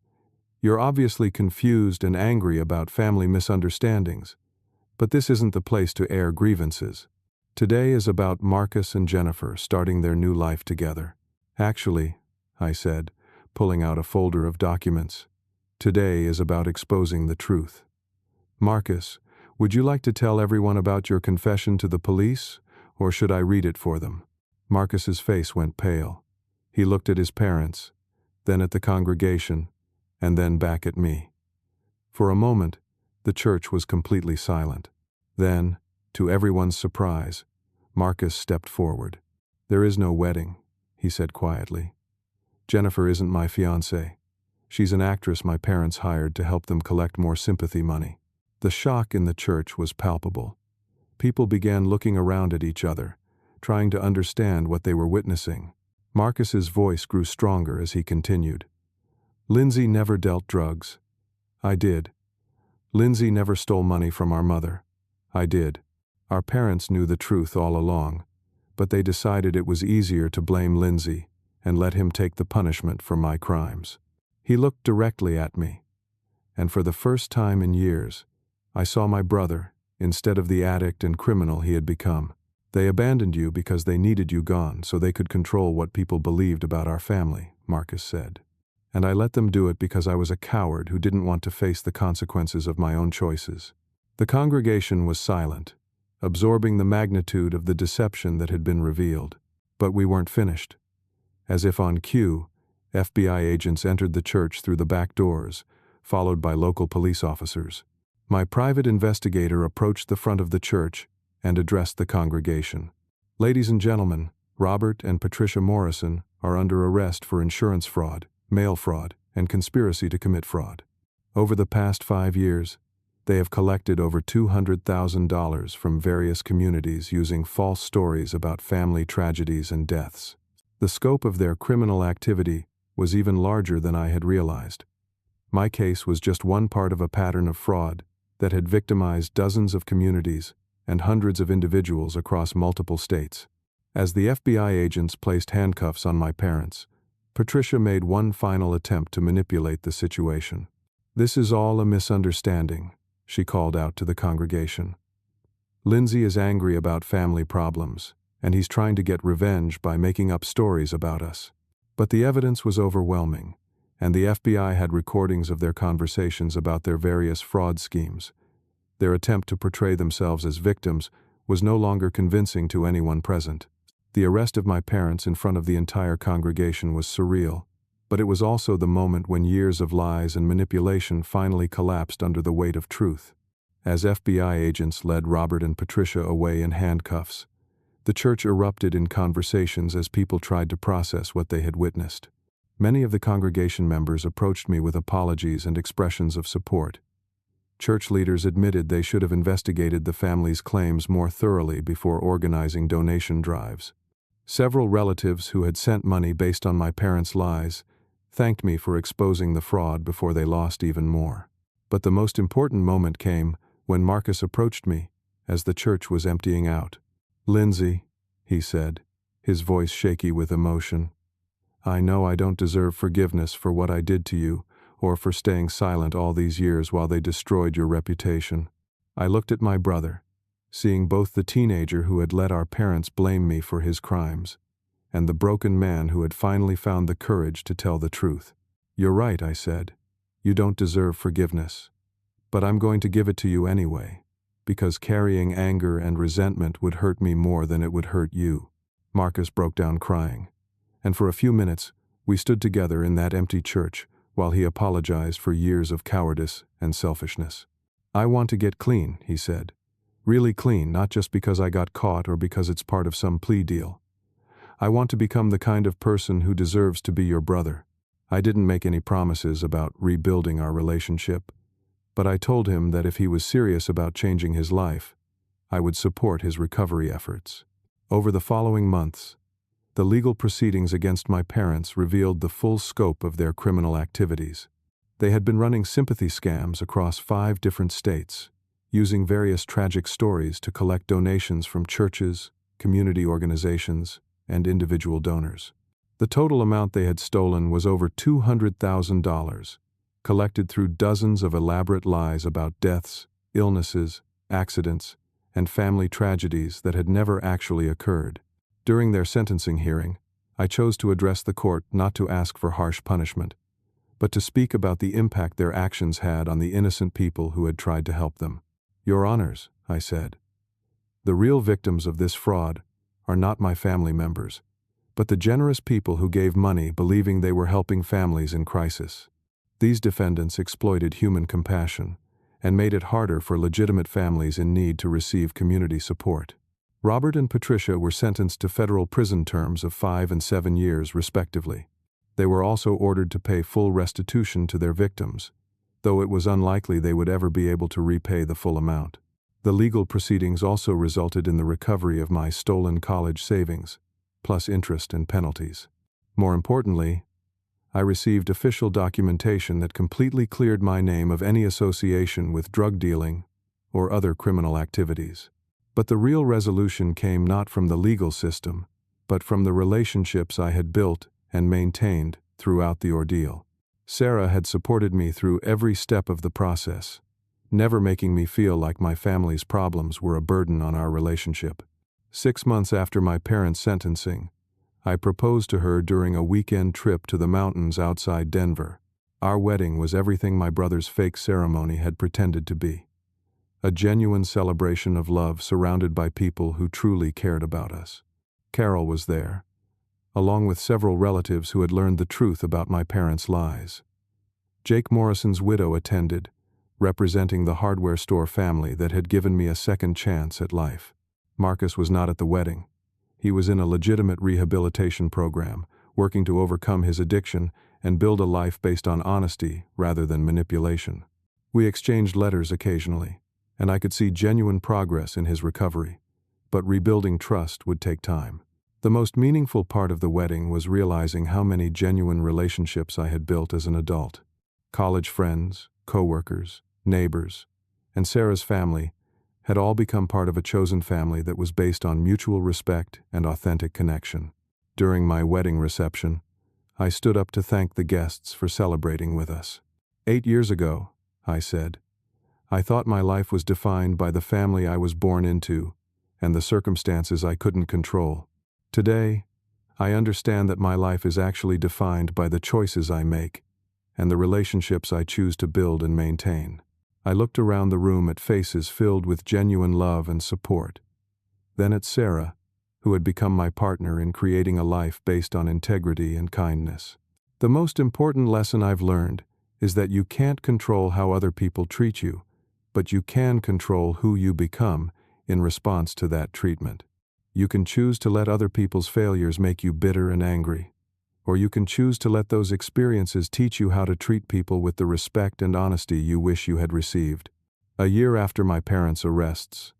you're obviously confused and angry about family misunderstandings, but this isn't the place to air grievances. Today is about Marcus and Jennifer starting their new life together." "Actually," I said, pulling out a folder of documents, "today is about exposing the truth. Marcus, would you like to tell everyone about your confession to the police, or should I read it for them?" Marcus's face went pale. He looked at his parents, then at the congregation, and then back at me. For a moment, the church was completely silent. Then, to everyone's surprise, Marcus stepped forward. "There is no wedding," he said quietly. "Jennifer isn't my fiancée. She's an actress my parents hired to help them collect more sympathy money." The shock in the church was palpable. People began looking around at each other, trying to understand what they were witnessing. Marcus's voice grew stronger as he continued. "Lindsay never dealt drugs. I did. Lindsay never stole money from our mother. I did. Our parents knew the truth all along, but they decided it was easier to blame Lindsay and let him take the punishment for my crimes." He looked directly at me, and for the first time in years, I saw my brother instead of the addict and criminal he had become. "They abandoned you because they needed you gone so they could control what people believed about our family," Marcus said. "And I let them do it because I was a coward who didn't want to face the consequences of my own choices." The congregation was silent, absorbing the magnitude of the deception that had been revealed. But we weren't finished. As if on cue, FBI agents entered the church through the back doors, followed by local police officers. My private investigator approached the front of the church and addressed the congregation. "Ladies and gentlemen, Robert and Patricia Morrison are under arrest for insurance fraud, mail fraud, and conspiracy to commit fraud. Over the past 5 years, they have collected over $200,000 from various communities using false stories about family tragedies and deaths. The scope of their criminal activity was even larger than I had realized. My case was just one part of a pattern of fraud that had victimized dozens of communities and hundreds of individuals across multiple states. As the FBI agents placed handcuffs on my parents, Patricia made one final attempt to manipulate the situation. "This is all a misunderstanding," she called out to the congregation. "Lindsay is angry about family problems, and he's trying to get revenge by making up stories about us." But the evidence was overwhelming, and the FBI had recordings of their conversations about their various fraud schemes. Their attempt to portray themselves as victims was no longer convincing to anyone present. The arrest of my parents in front of the entire congregation was surreal, but it was also the moment when years of lies and manipulation finally collapsed under the weight of truth. As FBI agents led Robert and Patricia away in handcuffs, the church erupted in conversations as people tried to process what they had witnessed. Many of the congregation members approached me with apologies and expressions of support. Church leaders admitted they should have investigated the family's claims more thoroughly before organizing donation drives. Several relatives who had sent money based on my parents' lies thanked me for exposing the fraud before they lost even more. But the most important moment came when Marcus approached me as the church was emptying out. "Lindsay," he said, his voice shaky with emotion, "I know I don't deserve forgiveness for what I did to you or for staying silent all these years while they destroyed your reputation." I looked at my brother, seeing both the teenager who had let our parents blame me for his crimes and the broken man who had finally found the courage to tell the truth. "You're right," I said. "You don't deserve forgiveness. But I'm going to give it to you anyway, because carrying anger and resentment would hurt me more than it would hurt you." Marcus broke down crying, and for a few minutes we stood together in that empty church while he apologized for years of cowardice and selfishness. "I want to get clean," he said. "Really clean, not just because I got caught or because it's part of some plea deal. I want to become the kind of person who deserves to be your brother." I didn't make any promises about rebuilding our relationship, but I told him that if he was serious about changing his life, I would support his recovery efforts. Over the following months, the legal proceedings against my parents revealed the full scope of their criminal activities. They had been running sympathy scams across 5 different states, using various tragic stories to collect donations from churches, community organizations, and individual donors. The total amount they had stolen was over $200,000, collected through dozens of elaborate lies about deaths, illnesses, accidents, and family tragedies that had never actually occurred. During their sentencing hearing, I chose to address the court not to ask for harsh punishment, but to speak about the impact their actions had on the innocent people who had tried to help them. "Your Honors," I said, "the real victims of this fraud are not my family members, but the generous people who gave money believing they were helping families in crisis. These defendants exploited human compassion and made it harder for legitimate families in need to receive community support. Robert and Patricia were sentenced to federal prison terms of 5 and 7 years, respectively. They were also ordered to pay full restitution to their victims, though it was unlikely they would ever be able to repay the full amount. The legal proceedings also resulted in the recovery of my stolen college savings, plus interest and penalties. More importantly, I received official documentation that completely cleared my name of any association with drug dealing or other criminal activities. But the real resolution came not from the legal system, but from the relationships I had built and maintained throughout the ordeal. Sarah had supported me through every step of the process, never making me feel like my family's problems were a burden on our relationship. 6 months after my parents' sentencing, I proposed to her during a weekend trip to the mountains outside Denver. Our wedding was everything my brother's fake ceremony had pretended to be. A genuine celebration of love surrounded by people who truly cared about us. Carol was there, along with several relatives who had learned the truth about my parents' lies. Jake Morrison's widow attended, representing the hardware store family that had given me a second chance at life. Marcus was not at the wedding. He was in a legitimate rehabilitation program, working to overcome his addiction and build a life based on honesty rather than manipulation. We exchanged letters occasionally, and I could see genuine progress in his recovery, but rebuilding trust would take time. The most meaningful part of the wedding was realizing how many genuine relationships I had built as an adult. College friends, co-workers, neighbors, and Sarah's family had all become part of a chosen family that was based on mutual respect and authentic connection. During my wedding reception, I stood up to thank the guests for celebrating with us. 8 years ago, I said, I thought my life was defined by the family I was born into and the circumstances I couldn't control. Today, I understand that my life is actually defined by the choices I make and the relationships I choose to build and maintain. I looked around the room at faces filled with genuine love and support. Then at Sarah, who had become my partner in creating a life based on integrity and kindness. The most important lesson I've learned is that you can't control how other people treat you, but you can control who you become in response to that treatment. You can choose to let other people's failures make you bitter and angry, or you can choose to let those experiences teach you how to treat people with the respect and honesty you wish you had received. A year after my parents' arrests,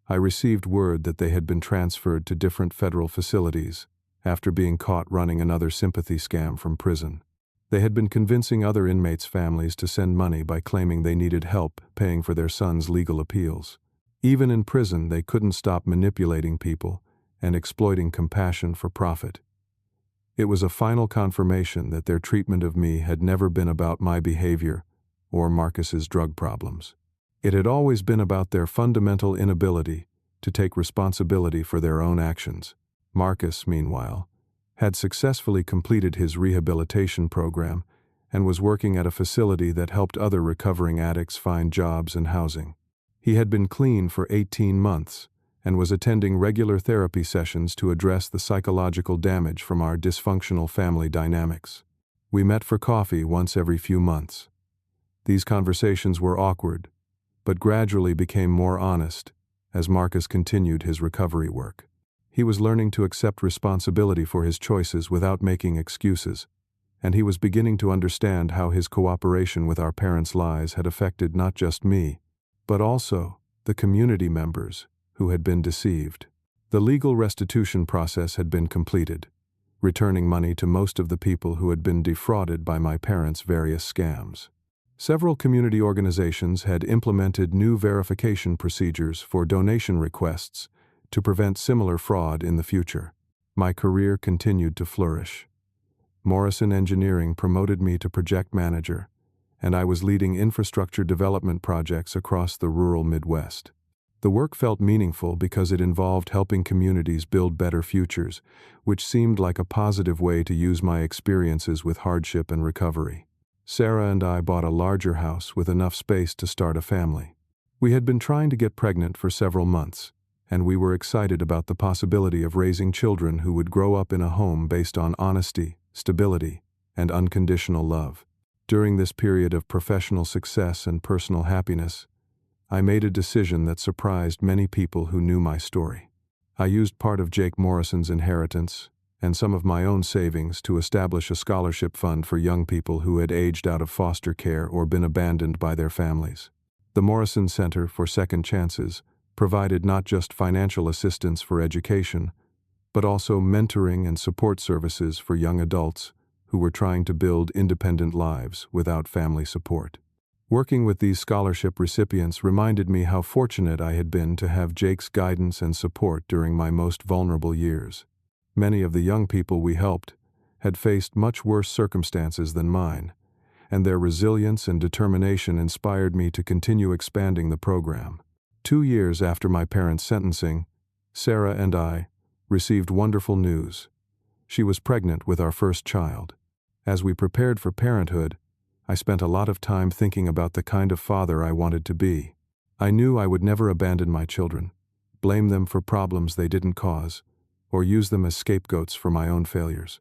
I received word that they had been transferred to different federal facilities after being caught running another sympathy scam from prison. They had been convincing other inmates' families to send money by claiming they needed help paying for their sons' legal appeals. Even in prison, they couldn't stop manipulating people and exploiting compassion for profit. It was a final confirmation that their treatment of me had never been about my behavior or Marcus's drug problems. It had always been about their fundamental inability to take responsibility for their own actions. Marcus, meanwhile, had successfully completed his rehabilitation program and was working at a facility that helped other recovering addicts find jobs and housing. He had been clean for 18 months and was attending regular therapy sessions to address the psychological damage from our dysfunctional family dynamics. We met for coffee once every few months. These conversations were awkward, but gradually became more honest as Marcus continued his recovery work. He was learning to accept responsibility for his choices without making excuses, and he was beginning to understand how his cooperation with our parents' lies had affected not just me, but also the community members who had been deceived. The legal restitution process had been completed, returning money to most of the people who had been defrauded by my parents' various scams. Several community organizations had implemented new verification procedures for donation requests to prevent similar fraud in the future. My career continued to flourish. Morrison Engineering promoted me to project manager, and I was leading infrastructure development projects across the rural Midwest. The work felt meaningful because it involved helping communities build better futures, which seemed like a positive way to use my experiences with hardship and recovery. Sarah and I bought a larger house with enough space to start a family. We had been trying to get pregnant for several months, and we were excited about the possibility of raising children who would grow up in a home based on honesty, stability, and unconditional love. During this period of professional success and personal happiness, I made a decision that surprised many people who knew my story. I used part of Jake Morrison's inheritance and some of my own savings to establish a scholarship fund for young people who had aged out of foster care or been abandoned by their families. The Morrison Center for Second Chances provided not just financial assistance for education, but also mentoring and support services for young adults who were trying to build independent lives without family support. Working with these scholarship recipients reminded me how fortunate I had been to have Jake's guidance and support during my most vulnerable years. Many of the young people we helped had faced much worse circumstances than mine, and their resilience and determination inspired me to continue expanding the program. 2 years after my parents' sentencing, Sarah and I received wonderful news. She was pregnant with our first child. As we prepared for parenthood, I spent a lot of time thinking about the kind of father I wanted to be. I knew I would never abandon my children, blame them for problems they didn't cause, or use them as scapegoats for my own failures.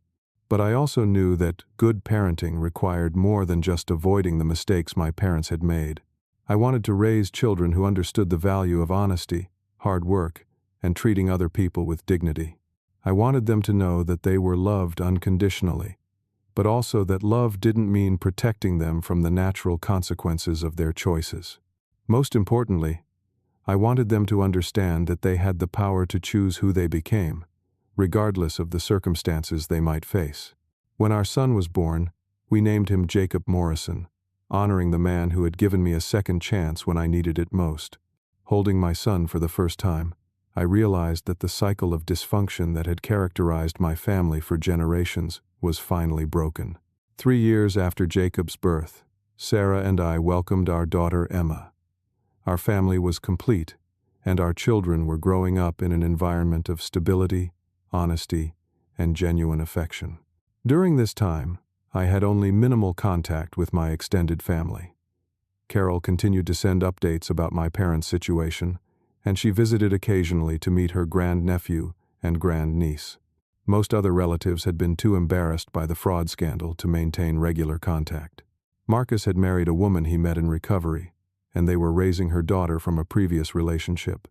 But I also knew that good parenting required more than just avoiding the mistakes my parents had made. I wanted to raise children who understood the value of honesty, hard work, and treating other people with dignity. I wanted them to know that they were loved unconditionally, but also that love didn't mean protecting them from the natural consequences of their choices. Most importantly, I wanted them to understand that they had the power to choose who they became, regardless of the circumstances they might face. When our son was born, we named him Jacob Morrison, honoring the man who had given me a second chance when I needed it most. Holding my son for the first time, I realized that the cycle of dysfunction that had characterized my family for generations was finally broken. 3 years after Jacob's birth, Sarah and I welcomed our daughter Emma. Our family was complete, and our children were growing up in an environment of stability, honesty, and genuine affection. During this time, I had only minimal contact with my extended family. Carol continued to send updates about my parents' situation, and she visited occasionally to meet her grandnephew and grandniece. Most other relatives had been too embarrassed by the fraud scandal to maintain regular contact. Marcus had married a woman he met in recovery, and they were raising her daughter from a previous relationship.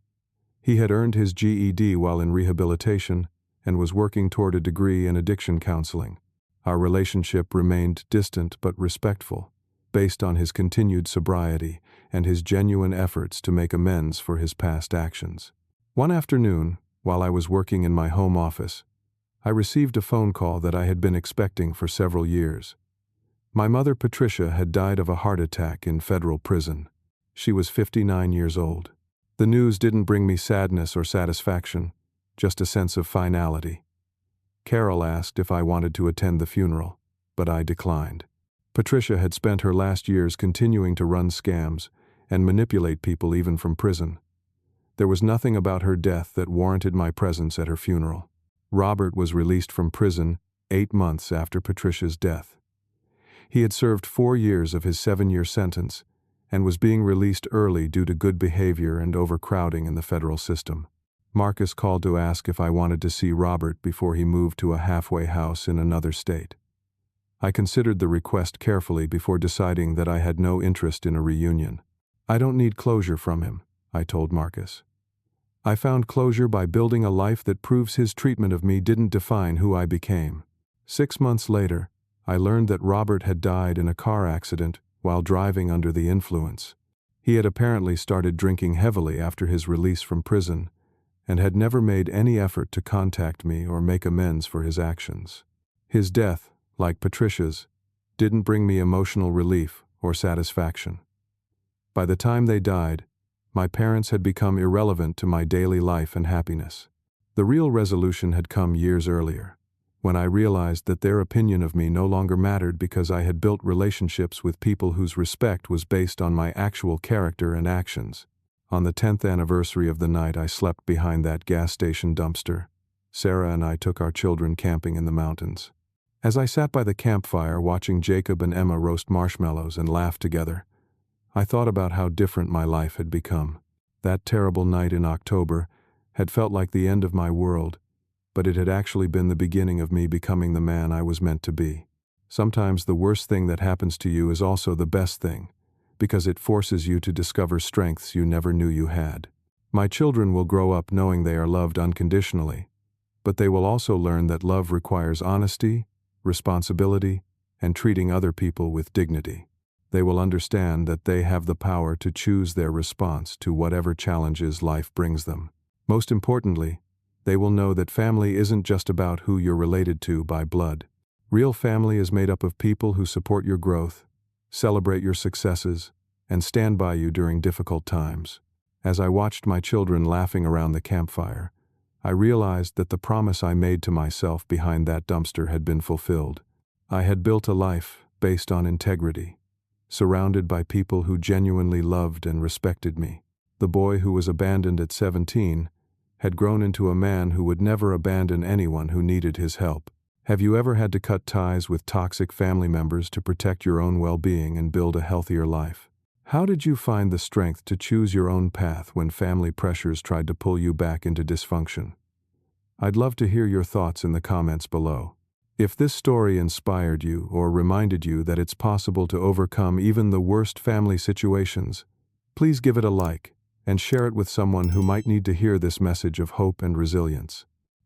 He had earned his GED while in rehabilitation and was working toward a degree in addiction counseling. Our relationship remained distant but respectful, based on his continued sobriety and his genuine efforts to make amends for his past actions. One afternoon, while I was working in my home office, I received a phone call that I had been expecting for several years. My mother, Patricia, had died of a heart attack in federal prison. She was 59 years old. The news didn't bring me sadness or satisfaction, just a sense of finality. Carol asked if I wanted to attend the funeral, but I declined. Patricia had spent her last years continuing to run scams and manipulate people even from prison. There was nothing about her death that warranted my presence at her funeral. Robert was released from prison 8 months after Patricia's death. He had served 4 years of his 7-year sentence and was being released early due to good behavior and overcrowding in the federal system. Marcus called to ask if I wanted to see Robert before he moved to a halfway house in another state. I considered the request carefully before deciding that I had no interest in a reunion. "I don't need closure from him," I told Marcus. "I found closure by building a life that proves his treatment of me didn't define who I became." 6 months later, I learned that Robert had died in a car accident while driving under the influence. He had apparently started drinking heavily after his release from prison and had never made any effort to contact me or make amends for his actions. His death, like Patricia's, didn't bring me emotional relief or satisfaction. By the time they died, my parents had become irrelevant to my daily life and happiness. The real resolution had come years earlier, when I realized that their opinion of me no longer mattered because I had built relationships with people whose respect was based on my actual character and actions. On the 10th anniversary of the night I slept behind that gas station dumpster, Sarah and I took our children camping in the mountains. As I sat by the campfire watching Jacob and Emma roast marshmallows and laugh together, I thought about how different my life had become. That terrible night in October had felt like the end of my world, but it had actually been the beginning of me becoming the man I was meant to be. Sometimes the worst thing that happens to you is also the best thing, because it forces you to discover strengths you never knew you had. My children will grow up knowing they are loved unconditionally, but they will also learn that love requires honesty, responsibility, and treating other people with dignity. They will understand that they have the power to choose their response to whatever challenges life brings them. Most importantly, they will know that family isn't just about who you're related to by blood. Real family is made up of people who support your growth, celebrate your successes, and stand by you during difficult times. As I watched my children laughing around the campfire, I realized that the promise I made to myself behind that dumpster had been fulfilled. I had built a life based on integrity, surrounded by people who genuinely loved and respected me. The boy who was abandoned at 17 had grown into a man who would never abandon anyone who needed his help. Have you ever had to cut ties with toxic family members to protect your own well-being and build a healthier life? How did you find the strength to choose your own path when family pressures tried to pull you back into dysfunction? I'd love to hear your thoughts in the comments below. If this story inspired you or reminded you that it's possible to overcome even the worst family situations, please give it a like and share it with someone who might need to hear this message of hope and resilience.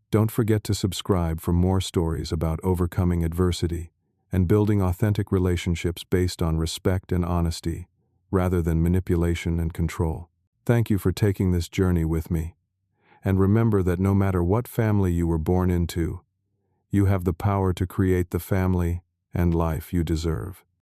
Don't forget to subscribe for more stories about overcoming adversity and building authentic relationships based on respect and honesty, rather than manipulation and control. Thank you for taking this journey with me. And remember that no matter what family you were born into, you have the power to create the family and life you deserve.